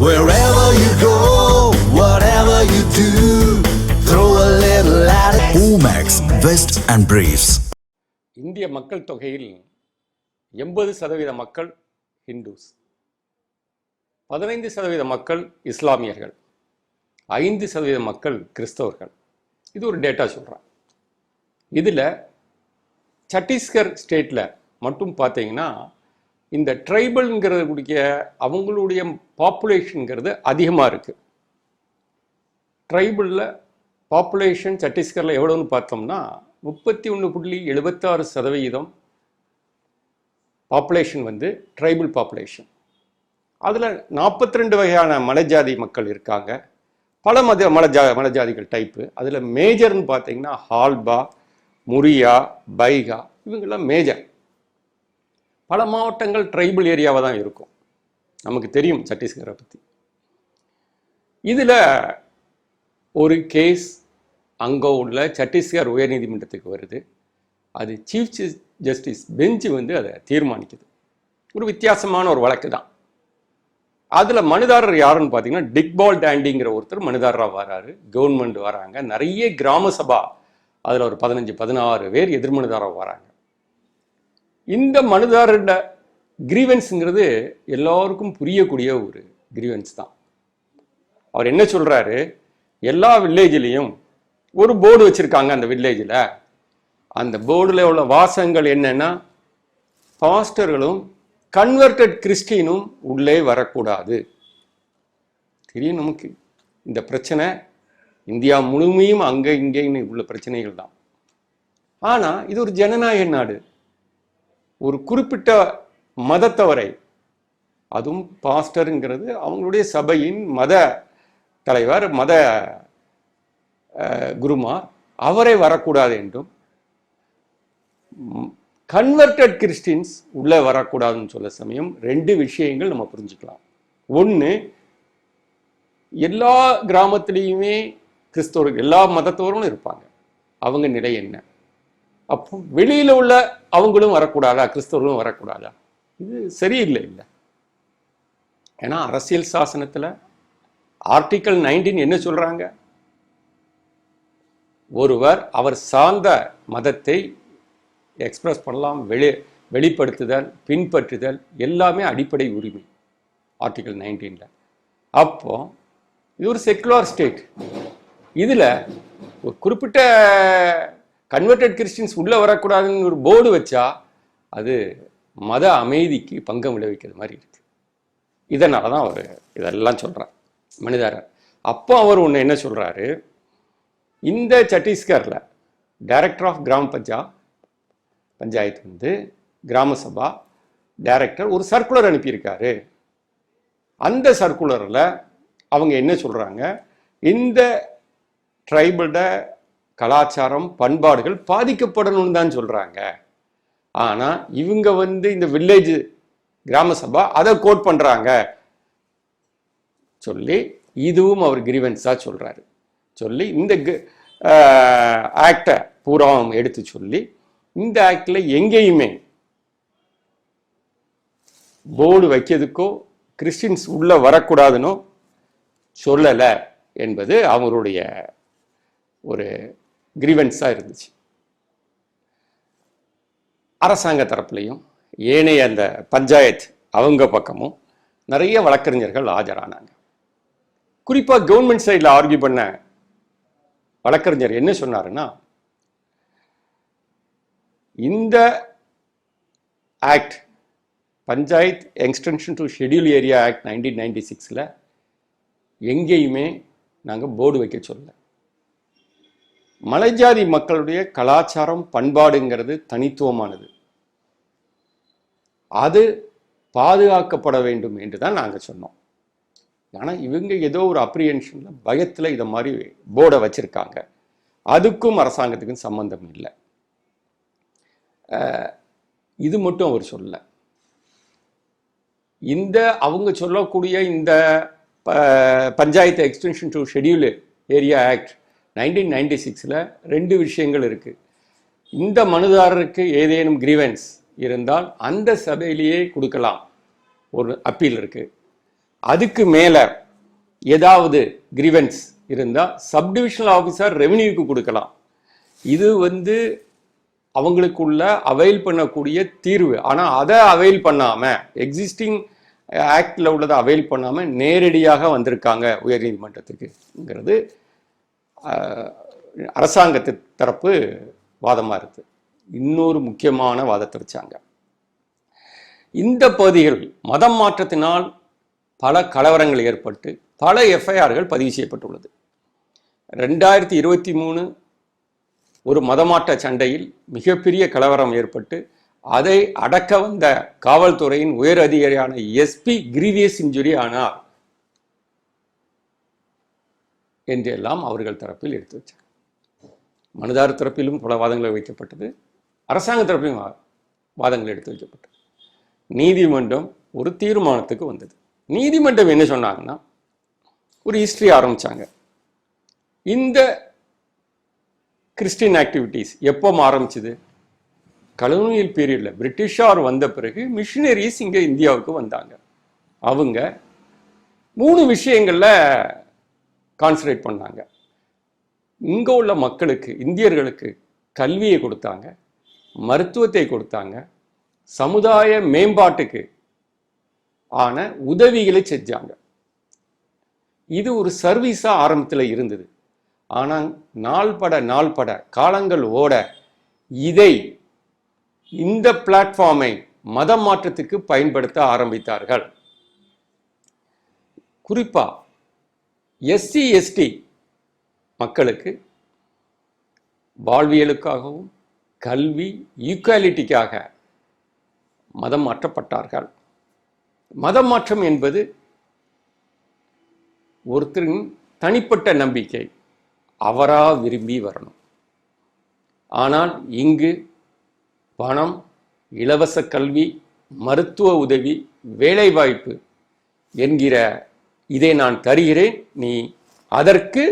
Wherever you go, whatever you do, throw a little at it. Omax, Vest and Briefs. இந்திய மக்கள் தொகையில் 80% மக்கள் Hindus, 15% மக்கள் இஸ்லாமியர்கள், 5% மக்கள் கிறிஸ்தவர்கள். இது ஒரு டேட்டா சொல்கிறேன். இதில் சத்தீஸ்கர் ஸ்டேட்டில் மட்டும் பார்த்தீங்கன்னா இந்த ட்ரைபல்ங்கிறது கூடிய அவங்களுடைய பாப்புலேஷனுங்கிறது அதிகமாக இருக்குது. ட்ரைபலில் பாப்புலேஷன் சத்தீஸ்கரில் எவ்வளோன்னு பார்த்தோம்னா 31.76% பாப்புலேஷன் வந்து ட்ரைபல் பாப்புலேஷன். அதில் 42 வகையான மலைஜாதி மக்கள் இருக்காங்க. பல மலைஜாதிகள் டைப்பு. அதில் மேஜர்னு பார்த்தீங்கன்னா ஹால்பா, முரியா, பைகா, இவங்கெல்லாம் மேஜர். பல மாவட்டங்கள் ட்ரைபல் ஏரியாவாக தான் இருக்கும். நமக்கு தெரியும் சத்தீஸ்கரை பற்றி. இதில் ஒரு கேஸ் அங்கே உள்ள சத்தீஸ்கர் உயர்நீதிமன்றத்துக்கு வருது. அது சீஃப் ஜஸ்டிஸ் பெஞ்சு வந்து அதை தீர்மானிக்குது. ஒரு வித்தியாசமான ஒரு வழக்கு தான். அதில் மனுதாரர் யாருன்னு பார்த்தீங்கன்னா டிக்பால் டாண்டிங்கிற ஒருத்தர் மனுதாரராக வராரு. கவர்மெண்ட் வராங்க. நிறைய கிராம சபா, அதில் ஒரு 15-16 பேர் எதிர்மனுதாரராக வராங்க. இந்த மனுதாரோட கிரீவன்ஸுங்கிறது எல்லாருக்கும் புரியக்கூடிய ஒரு கிரீவன்ஸ் தான். அவர் என்ன சொல்கிறாரு, எல்லா வில்லேஜ்லேயும் ஒரு போர்டு வச்சுருக்காங்க. அந்த வில்லேஜில் அந்த போர்டில் உள்ள வாசகங்கள் என்னென்னா, பாஸ்டர்களும் கன்வெர்டட் கிறிஸ்டினும் உள்ளே வரக்கூடாது. தெரியும் நமக்கு இந்த பிரச்சனை இந்தியா முழுமையும் அங்கே இங்கேன்னு உள்ள பிரச்சனைகள் தான். ஆனால் இது ஒரு ஜனநாயக நாடு. ஒரு குறிப்பிட்ட மதத்தவரை, அதுவும் பாஸ்டருங்கிறது அவங்களுடைய சபையின் மத தலைவர், மத குருமார், அவரை வரக்கூடாது என்றும், கன்வெர்டட் கிறிஸ்டின்ஸ் உள்ளே வரக்கூடாதுன்னு சொல்ல சமயம் 2 விஷயங்கள் நம்ம புரிஞ்சுக்கலாம். ஒன்று, எல்லா கிராமத்துலேயுமே கிறிஸ்தவர்கள், எல்லா மதத்தவர்களும் இருப்பாங்க. அவங்க நிலை என்ன? அப்போ வெளியில் உள்ள அவங்களும் வரக்கூடாதா, கிறிஸ்தவர்களும் வரக்கூடாதா? இது சரியில்லை. இல்லை, ஏன்னா அரசியல் சாசனத்தில் ஆர்டிக்கல் 19 என்ன சொல்கிறாங்க? ஒருவர் அவர் சார்ந்த மதத்தை எக்ஸ்பிரஸ் பண்ணலாம், வெளிப்படுத்துதல், பின்பற்றுதல் எல்லாமே அடிப்படை உரிமை ஆர்டிக்கல் 19. அப்போ இது ஒரு செக்குலர் ஸ்டேட். இதில் ஒரு குறிப்பிட்ட கன்வெர்டட் கிறிஸ்டின்ஸ் உள்ளே வரக்கூடாதுன்னு ஒரு போர்டு வச்சா அது மத அமைதிக்கு பங்கம் விளைவிக்கிற மாதிரி இருக்கு. இதனால தான் அவர் இதெல்லாம் சொல்கிறார் மனிதாரர். அப்போ அவர் ஒன்று என்ன சொல்கிறாரு, இந்த சத்தீஸ்கரில் டைரக்டர் ஆஃப் கிராம பஞ்சாயத்து வந்து கிராம சபா டைரக்டர் ஒரு சர்க்குலர் அனுப்பியிருக்காரு. அந்த சர்க்குலரில் அவங்க என்ன சொல்கிறாங்க, இந்த ட்ரைபல்ட கலாச்சாரம் பண்பாடுகள் பாதிக்கப்படணும்னு தான் சொல்கிறாங்க. ஆனால் இவங்க வந்து இந்த வில்லேஜ் கிராம சபா அதை கோட் பண்ணுறாங்க சொல்லி, இதுவும் அவர் கிரீவன்ஸாக சொல்கிறாரு. சொல்லி இந்த ஆக்டை பூரா எடுத்து சொல்லி, இந்த ஆக்டில் எங்கேயுமே போர்டு வைக்கிறதுக்கோ கிறிஸ்டின்ஸ் உள்ளே வரக்கூடாதுன்னோ சொல்லலை என்பது அவங்களுடைய ஒரு கிரீவன்ஸாக இருந்துச்சு. அரசாங்க தரப்புலையும் ஏனைய அந்த பஞ்சாயத்து அவங்க பக்கமும் நிறைய வழக்கறிஞர்கள் ஆஜரானாங்க. குறிப்பாக கவர்மெண்ட் சைடில் ஆர்கியூ பண்ண வழக்கறிஞர் என்ன சொன்னாருன்னா, இந்த act panchayat extension to schedule area act 1996 எங்கேயுமே நாங்கள் போர்டு வைக்க சொல்லல. மலைஜாதி மக்களுடைய கலாச்சாரம் பண்பாடுங்கிறது தனித்துவமானது, அது பாதுகாக்கப்பட வேண்டும் என்று தான் நாங்கள் சொன்னோம். ஆனால் இவங்க ஏதோ ஒரு அப்ரிஹென்ஷனில் பயத்தில் இதை மாதிரி போர்டை வச்சுருக்காங்க. அதுக்கும் அரசாங்கத்துக்கும் சம்பந்தம் இல்லை. இது மட்டும் அவர் சொல்லலை. இந்த அவங்க சொல்லக்கூடிய இந்த panchayat extension to schedule area act 1996 2 விஷயங்கள் இருக்குது. இந்த மனுதாரருக்கு ஏதேனும் கிரீவன்ஸ் இருந்தால் அந்த சபையிலேயே கொடுக்கலாம். ஒரு அப்பீல் இருக்குது. அதுக்கு மேல ஏதாவது கிரீவன்ஸ் இருந்தா சப்டிவிஷனல் ஆஃபீஸர் ரெவென்யூக்கு கொடுக்கலாம். இது அவங்களுக்குள்ள அவைல் பண்ணக்கூடிய தீர்வு. ஆனா அதை அவைல் பண்ணாம, எக்ஸிஸ்டிங் ஆக்ட்ல உள்ளதை அவைல் பண்ணாம நேரடியாக வந்திருக்காங்க உயர்நீதிமன்றத்துக்குங்கிறது அரசாங்கத்து தரப்பு வாதமா இருக்கு. இன்னொரு முக்கியமான வாதத்தை வச்சாங்க. இந்த பகுதிகள் மதம் மாற்றத்தினால் பல கலவரங்கள் ஏற்பட்டு பல எஃப்ஐஆர்கள் பதிவு செய்யப்பட்டுள்ளது. 2023 ஒரு மதமாற்ற சண்டையில் மிகப்பெரிய கலவரம் ஏற்பட்டு அதை அடக்க வந்த காவல்துறையின் உயர் அதிகாரியான எஸ்பி கிரீவியஸ் இன்ஜுரி ஆனார் என்றெல்லாம் அவர்கள் தரப்பில் எடுத்து வச்சார். மனுதாரர் தரப்பிலும் பல வாதங்கள் வைக்கப்பட்டது, அரசாங்க தரப்பிலும் வாதங்கள் எடுத்து வைக்கப்பட்டது. நீதிமன்றம் ஒரு தீர்மானத்துக்கு வந்தது. நீதிமன்றம் என்ன சொன்னாங்கன்னா, ஒரு ஹிஸ்டரி ஆரம்பிச்சாங்க. இந்த கிறிஸ்டின் ஆக்டிவிட்டீஸ் எப்போ ஆரம்பிச்சது? கலோனியல் பீரியட்ல பிரிட்டிஷார் வந்த பிறகு மிஷினரிஸ் இங்க இந்தியாவுக்கு வந்தாங்க. அவங்க 3 விஷயங்கள்ல கான்சன்ட்ரேட் பண்ணாங்க. இங்க உள்ள மக்களுக்கு, இந்தியர்களுக்கு கல்வியை கொடுத்தாங்க, மருத்துவத்தை கொடுத்தாங்க, சமுதாய மேம்பாட்டுக்கு ஆன உதவிகளை செஞ்சாங்க. இது ஒரு சர்வீஸா ஆரம்பத்தில் இருந்தது. ஆனால் நாள்பட காலங்கள் ஓட இந்த பிளாட்ஃபார்மை மதம் மாற்றத்துக்கு பயன்படுத்த ஆரம்பித்தார்கள். குறிப்பா எஸ்சி எஸ்டி மக்களுக்கு வாழ்வியலுக்காகவும் கல்வி ஈக்குவாலிட்டிக்காக மதம் மாற்றப்பட்டார்கள். மதம் மாற்றம் என்பது ஒருத்தரின் தனிப்பட்ட நம்பிக்கை, அவரா விரும்பி வரணும். ஆனால் இங்கு பணம், இலவச கல்வி, மருத்துவ உதவி, வேலைவாய்ப்பு என்கிற இதை நான் தருகிறேன், நீ அதற்கு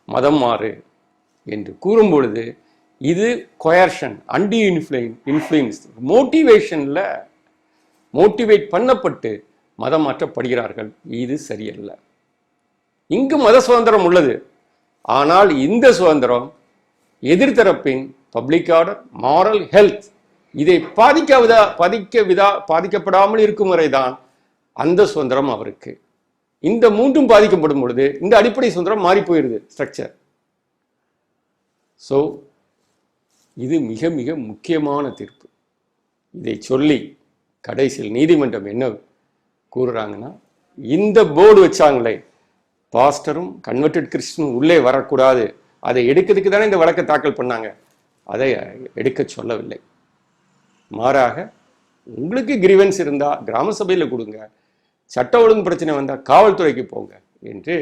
மதம் மாறு என்று கூறும் பொழுது இது கொயர்ஷன், அன்டி இன்ஃப்ளூயன்ஸ், மோட்டிவேட் பண்ணப்பட்டு மதம் மாற்றப்படுகிறார்கள். இது சரியல்ல. இங்கு மத சுதந்திரம் உள்ளது. ஆனால் இந்த சுதந்திரம் எதிர்த்தரப்பின் பப்ளிக் ஆர்டர், மாரல் ஹெல்த் இதை பாதிக்கப்படாமல் இருக்கும் வரைதான் அந்த சுதந்திரம் அவருக்கு. இந்த 3ம் பாதிக்கப்படும் பொழுது இந்த அடிப்படை சுதந்திரம் மாறி போயிருது ஸ்ட்ரக்சர். ஸோ இது மிக மிக முக்கியமான தீர்ப்பு. இதை சொல்லி கடைசியில் நீதிமன்றம் என்ன கூறுறாங்கன்னா, இந்த போர்டு வச்சாங்களே, பாஸ்டரும் கன்வெர்டட் கிறிஸ்டினும் உள்ளே வரக்கூடாது, அதை எடுக்கிறதுக்கு தானே இந்த வழக்கை தாக்கல் பண்ணாங்க, அதை எடுக்க சொல்லவில்லை. மாறாக உங்களுக்கு கிரீவன்ஸ் இருந்தால் கிராம சபையில் கொடுங்க, சட்ட ஒழுங்கு பிரச்சனை வந்தால் காவல்துறைக்கு போங்க என்று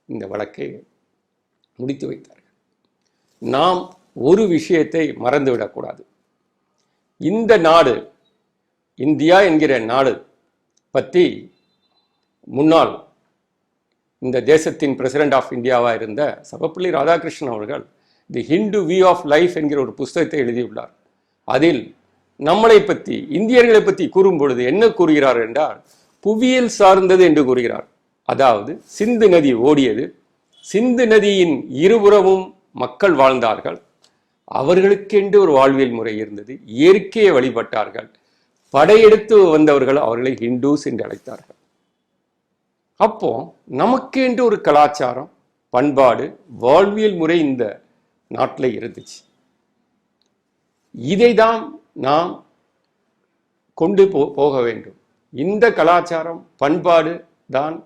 இந்த வழக்கை முடித்து வைத்தார்கள். நாம் ஒரு விஷயத்தை மறந்துவிடக்கூடாது. இந்த நாடு, இந்தியா என்கிற நாடு பற்றி முன்னாள் இந்த தேசத்தின் பிரசிடென்ட் ஆஃப் இந்தியாவாக இருந்த சர்வப்பள்ளி ராதாகிருஷ்ணன் அவர்கள் தி ஹிந்து வியூ ஆஃப் லைஃப் என்கிற ஒரு புஸ்தகத்தை எழுதியுள்ளார். அதில் நம்மளை பற்றி, இந்தியர்களை பற்றி கூறும் பொழுது என்ன கூறுகிறார் என்றால், புவியியல் சார்ந்தது என்று கூறுகிறார். அதாவது சிந்து நதி ஓடியது, சிந்து நதியின் இருபுறமும் மக்கள் வாழ்ந்தார்கள், அவர்களுக்கென்று ஒரு வாழ்வியல் முறை இருந்தது, இயற்கையை வழிபட்டார்கள், படையெடுத்து வந்தவர்கள் அவர்களை ஹிந்துஸ் என்று அழைத்தார்கள். அப்போ நமக்கென்று ஒரு கலாச்சாரம், பண்பாடு, வாழ்வியல் முறை இந்த நாட்டில் இருந்துச்சு. இதை தான் நாம் கொண்டு போக வேண்டும். இந்த கலாச்சாரம், பண்பாடு தான்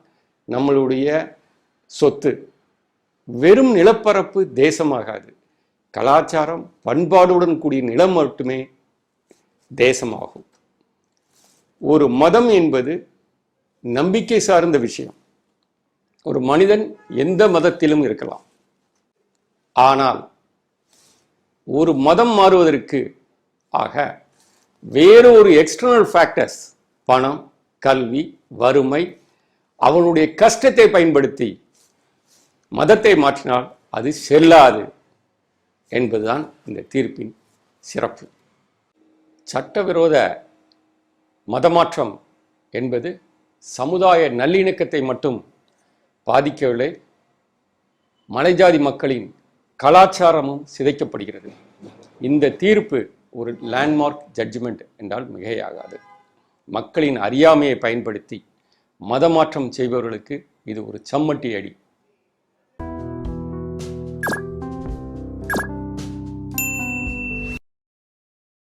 நம்மளுடைய சொத்து. வெறும் நிலப்பரப்பு தேசமாகாது. கலாச்சாரம், பண்பாடுடன் கூடிய நிலம் மட்டுமே தேசமாகும். ஒரு மதம் என்பது நம்பிக்கை சார்ந்த விஷயம். ஒரு மனிதன் எந்த மதத்திலும் இருக்கலாம். ஆனால் ஒரு மதம் மாறுவதற்கு ஆக வேறு ஒரு எக்ஸ்டர்னல் ஃபேக்டர்ஸ், பணம், கல்வி, வறுமை, அவனுடைய கஷ்டத்தை பயன்படுத்தி மதத்தை மாற்றினால் அது செல்லாது என்பதுதான் இந்த தீர்ப்பின் சிறப்பு. சட்டவிரோத மதமாற்றம் என்பது சமுதாய நல்லிணக்கத்தை மட்டும் பாதிக்கவில்லை, மலைஜாதி மக்களின் கலாச்சாரமும் சிதைக்கப்படுகிறது. இந்த தீர்ப்பு ஒரு லேண்ட்மார்க் ஜட்ஜ்மெண்ட் என்றால் மிகையாகாது. மக்களின் அறியாமையை பயன்படுத்தி மதமாற்றம் செய்பவர்களுக்கு இது ஒரு சம்மட்டி அடி.